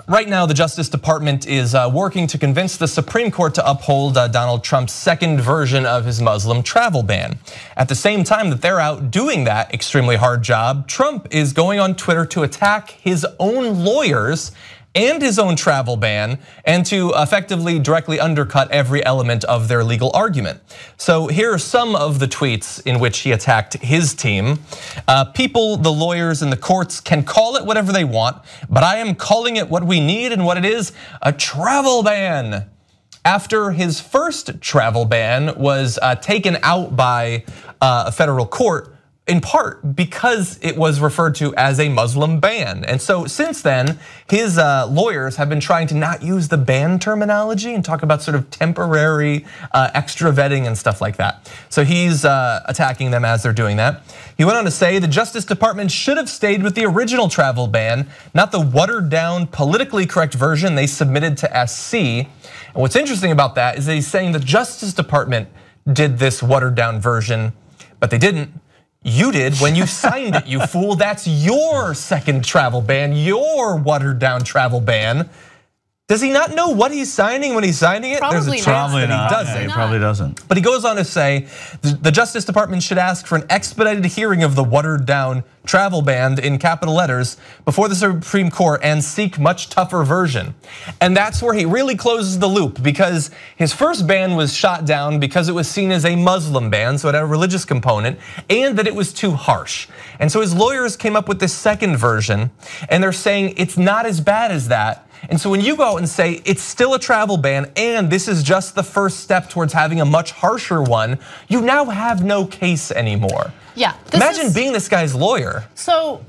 Right now, the Justice Department is working to convince the Supreme Court to uphold Donald Trump's second version of his Muslim travel ban. At the same time that they're out doing that extremely hard job, Trump is going on Twitter to attack his own lawyers and his own travel ban, and to effectively directly undercut every element of their legal argument. So here are some of the tweets in which he attacked his team. People, the lawyers and the courts can call it whatever they want, but I am calling it what we need and what it is, a travel ban. After his first travel ban was taken out by a federal court, in part because it was referred to as a Muslim ban. And so since then, his lawyers have been trying to not use the ban terminology and talk about sort of temporary extra vetting and stuff like that. So he's attacking them as they're doing that. He went on to say the Justice Department should have stayed with the original travel ban, not the watered down, politically correct version they submitted to SC. And what's interesting about that is that he's saying the Justice Department did this watered down version, but they didn't. You did when you signed it, you fool. That's your second travel ban, your watered down travel ban. Does he not know what he's signing when he's signing it? Probably There's a chance that not. he doesn't. Yeah, he probably doesn't. But he goes on to say the Justice Department should ask for an expedited hearing of the watered down travel ban in capital letters before the Supreme Court and seek much tougher version. And that's where he really closes the loop, because his first ban was shot down because it was seen as a Muslim ban, so it had a religious component, and that it was too harsh. And so his lawyers came up with this second version, and they're saying it's not as bad as that. And so when you go out and say it's still a travel ban and this is just the first step towards having a much harsher one, you now have no case anymore. Yeah. Imagine being this guy's lawyer. So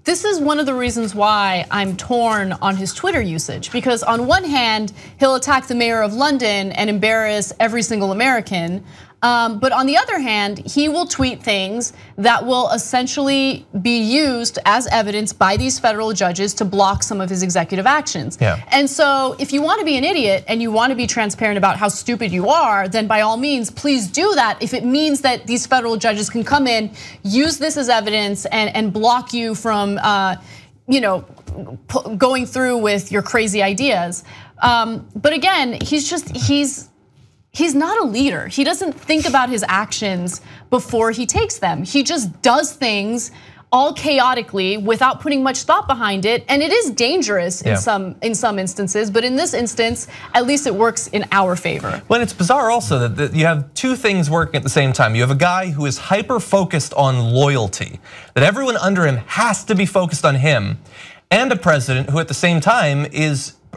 this is one of the reasons why I'm torn on his Twitter usage, because on one hand, he'll attack the mayor of London and embarrass every single American. But on the other hand, he will tweet things that will essentially be used as evidence by these federal judges to block some of his executive actions. Yeah. And so if you want to be an idiot and you want to be transparent about how stupid you are, then by all means, please do that if it means that these federal judges can come in, use this as evidence and block you from going through with your crazy ideas. But again, he's not a leader. He doesn't think about his actions before he takes them. He just does things all chaotically without putting much thought behind it, and it is dangerous in some instances, but in this instance, at least it works in our favor. Well, it's bizarre also that you have two things working at the same time. You have a guy who is hyper-focused on loyalty, that everyone under him has to be focused on him, and a president who at the same time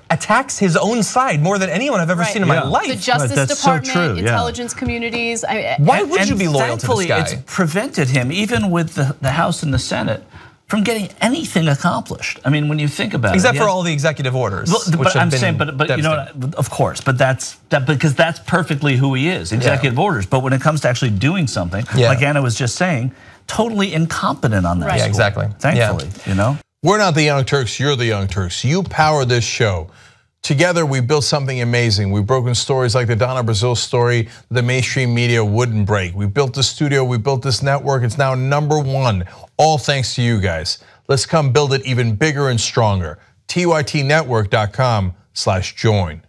attacks his own side more than anyone I've ever seen in my life. The Justice Department, intelligence communities. Why would you be loyal to this guy? It's prevented him, even with the House and the Senate, from getting anything accomplished. I mean, when you think about it. Except for all the executive orders. But I'm saying, but you know what, of course, but because that's perfectly who he is, executive orders. But when it comes to actually doing something, like Anna was just saying, totally incompetent on that. Right. Yeah, exactly. Thankfully, you know? We're not the Young Turks, you're the Young Turks. You power this show. Together, we built something amazing. We've broken stories like the Donna Brazil story the mainstream media wouldn't break. We built the studio, we built this network. It's now #1, all thanks to you guys. Let's come build it even bigger and stronger. TYTnetwork.com/join.